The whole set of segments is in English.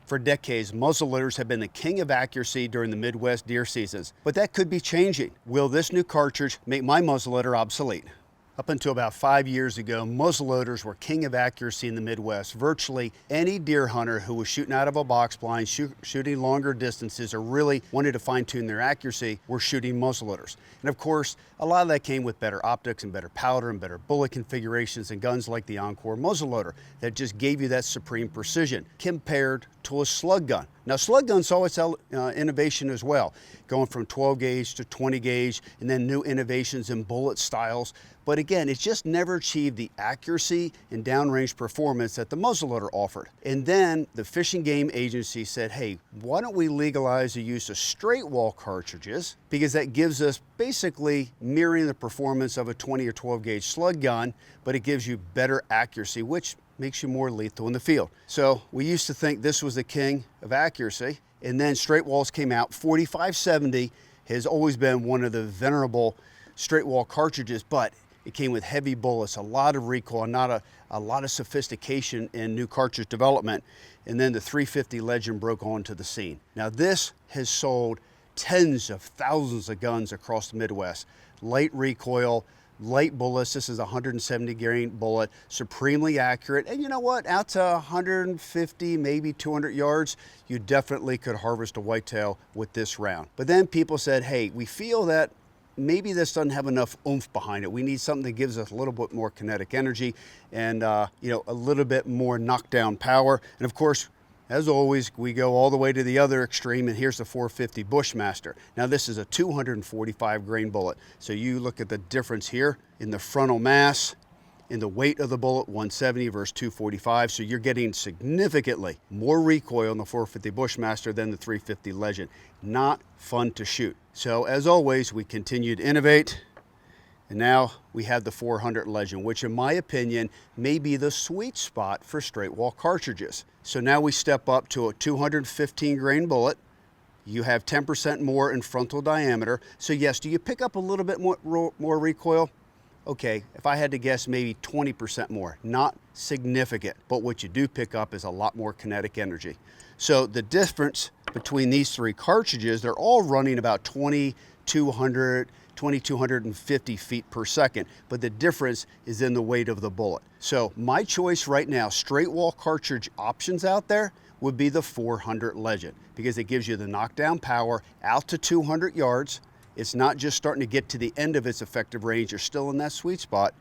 For decades, muzzleloaders have been the king of accuracy during the Midwest deer seasons, but that could be changing. Will this new cartridge make my muzzleloader obsolete? Up until about 5 years ago, muzzleloaders were king of accuracy in the Midwest. Virtually any deer hunter who was shooting out of a box blind, shooting longer distances, or really wanted to fine-tune their accuracy were shooting muzzleloaders. And of course, a lot of that came with better optics and better powder and better bullet configurations and guns like the Encore muzzleloader that just gave you that supreme precision compared to a slug gun. Now, slug guns saw its innovation as well, going from 12 gauge to 20 gauge, and then new innovations in bullet styles. But again, it just never achieved the accuracy and downrange performance that the muzzleloader offered. And then the Fish and Game Agency said, hey, why don't we legalize the use of straight wall cartridges? Because that gives us basically mirroring the performance of a 20 or 12 gauge slug gun, but it gives you better accuracy, which makes you more lethal in the field. So we used to think this was the king of accuracy, and then straight walls came out. 4570 has always been one of the venerable straight wall cartridges, but it came with heavy bullets, a lot of recoil, not a lot of sophistication in new cartridge development. And then the 350 Legend broke onto the scene. Now this has sold tens of thousands of guns across the Midwest. Light recoil, light bullets. This is a 170 grain bullet, supremely accurate. And you know what? Out to 150, maybe 200 yards, you definitely could harvest a whitetail with this round. But then people said, hey, we feel that maybe this doesn't have enough oomph behind it. We need something that gives us a little bit more kinetic energy and you know, a little bit more knockdown power. And of course, as always, we go all the way to the other extreme, and here's the 450 Bushmaster. Now this is a 245 grain bullet. So you look at the difference here in the frontal mass, in the weight of the bullet, 170 versus 245. So you're getting significantly more recoil in the 450 Bushmaster than the 350 Legend. Not fun to shoot. So as always, we continue to innovate. And now we have the 400 Legend, which in my opinion may be the sweet spot for straight wall cartridges. So now we step up to a 215 grain bullet. You have 10% more in frontal diameter. So yes, do you pick up a little bit more recoil? Okay, if I had to guess, maybe 20% more. Not significant, but what you do pick up is a lot more kinetic energy. So the difference between these three cartridges, they're all running about 2,200, 2,250 feet per second, but the difference is in the weight of the bullet. So my choice right now, straight wall cartridge options out there, would be the 400 Legend, because it gives you the knockdown power out to 200 yards. It's not just starting to get to the end of its effective range. You're still in that sweet spot,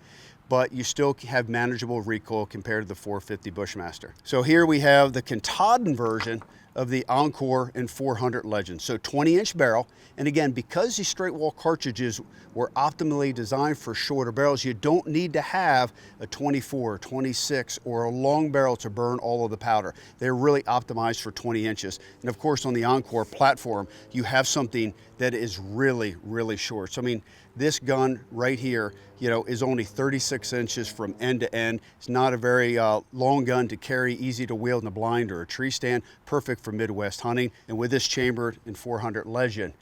but you still have manageable recoil compared to the 450 Bushmaster. So here we have the Katahdin version of the Encore and 400 Legend. So 20-inch barrel. And again, because these straight wall cartridges were optimally designed for shorter barrels, you don't need to have a 24, 26, or a long barrel to burn all of the powder. They're really optimized for 20 inches. And of course, on the Encore platform, you have something that is really, really short. So I mean, this gun right here, you know, is only 36 inches from end to end. It's not a very long gun to carry, easy to wield in a blind or a tree stand, perfect for Midwest hunting. And with this chamber in 400 Legend,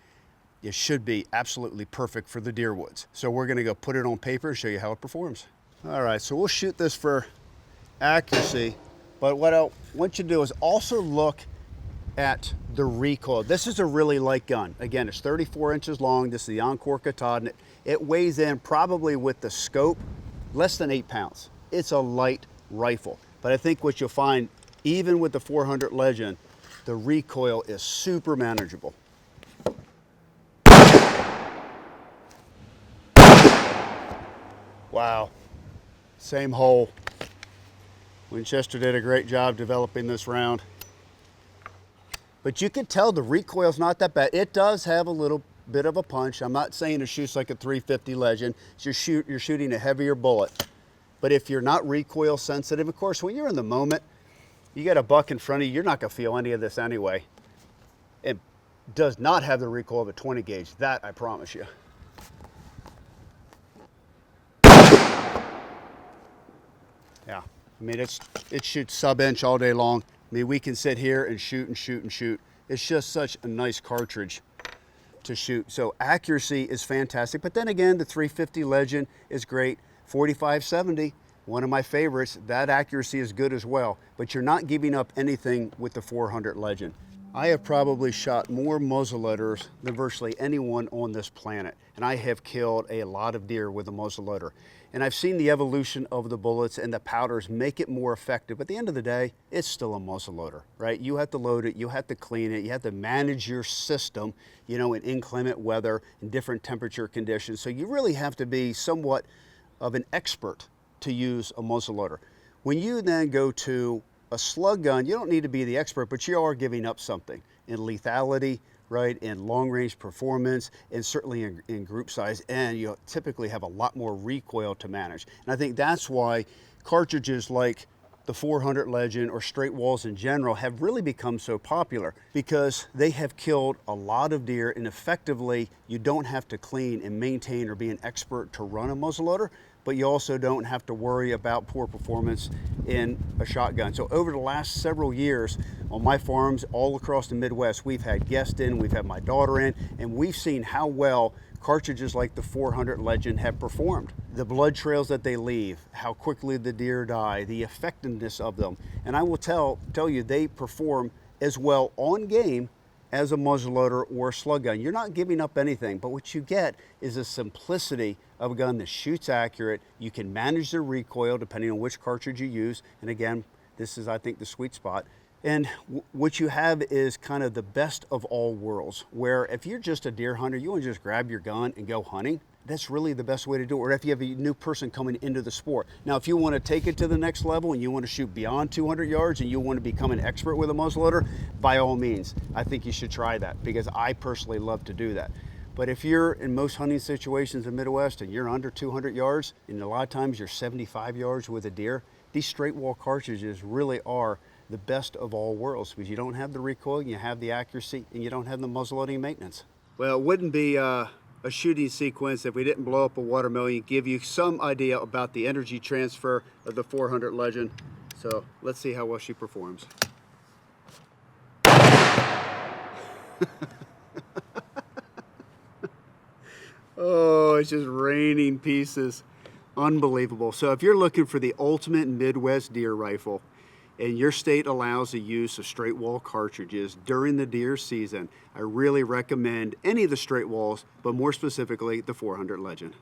it should be absolutely perfect for the deer woods. So we're gonna go put it on paper and show you how it performs. All right, so we'll shoot this for accuracy, but what I want you to do is also look at the recoil. This is a really light gun. Again, it's 34 inches long. This is the Encore Katahdin. It weighs in probably with the scope less than 8 pounds. It's a light rifle, but I think what you'll find, even with the 400 Legend, the recoil is super manageable. Wow, same hole. Winchester did a great job developing this round. But you can tell the recoil's not that bad. It does have a little bit of a punch. I'm not saying it shoots like a 350 Legend. You're shooting a heavier bullet. But if you're not recoil sensitive, of course, when you're in the moment, you got a buck in front of you, you're not gonna feel any of this anyway. It does not have the recoil of a 20 gauge, that I promise you. Yeah, I mean, it shoots sub-inch all day long. I mean, we can sit here and shoot and shoot and shoot. It's just such a nice cartridge to shoot. So accuracy is fantastic. But then again, the 350 Legend is great. 4570, One of my favorites, that accuracy is good as well, but you're not giving up anything with the 400 Legend. I have probably shot more muzzleloaders than virtually anyone on this planet, and I have killed a lot of deer with a muzzleloader. And I've seen the evolution of the bullets and the powders make it more effective, but at the end of the day, it's still a muzzleloader, right? You have to load it, you have to clean it, you have to manage your system, you know, in inclement weather and different temperature conditions. So you really have to be somewhat of an expert to use a muzzleloader. When you then go to a slug gun, you don't need to be the expert, but you are giving up something in lethality, right, in long-range performance, and certainly in group size, and you typically have a lot more recoil to manage. And I think that's why cartridges like the 400 Legend or straight walls in general have really become so popular, because they have killed a lot of deer, and effectively you don't have to clean and maintain or be an expert to run a muzzleloader, but you also don't have to worry about poor performance in a shotgun. So over the last several years on my farms all across the Midwest, we've had guests in, we've had my daughter in, and we've seen how well cartridges like the 400 Legend have performed. The blood trails that they leave, how quickly the deer die, the effectiveness of them. And I will tell you, they perform as well on game as a muzzleloader or a slug gun. You're not giving up anything, but what you get is a simplicity of a gun that shoots accurate. You can manage the recoil depending on which cartridge you use. And again, this is, I think, the sweet spot. And what you have is kind of the best of all worlds, where if you're just a deer hunter, you want to just grab your gun and go hunting, that's really the best way to do it. Or if you have a new person coming into the sport. Now, if you want to take it to the next level and you want to shoot beyond 200 yards and you want to become an expert with a muzzleloader, by all means, I think you should try that, because I personally love to do that. But if you're in most hunting situations in the Midwest and you're under 200 yards, and a lot of times you're 75 yards with a deer, these straight wall cartridges really are the best of all worlds, because you don't have the recoil, you have the accuracy, and you don't have the muzzleloading maintenance. Well, it wouldn't be a shooting sequence if we didn't blow up a watermelon and give you some idea about the energy transfer of the 400 Legend. So let's see how well she performs. Oh, it's just raining pieces. Unbelievable. So if you're looking for the ultimate Midwest deer rifle, and your state allows the use of straight wall cartridges during the deer season, I really recommend any of the straight walls, but more specifically the 400 Legend.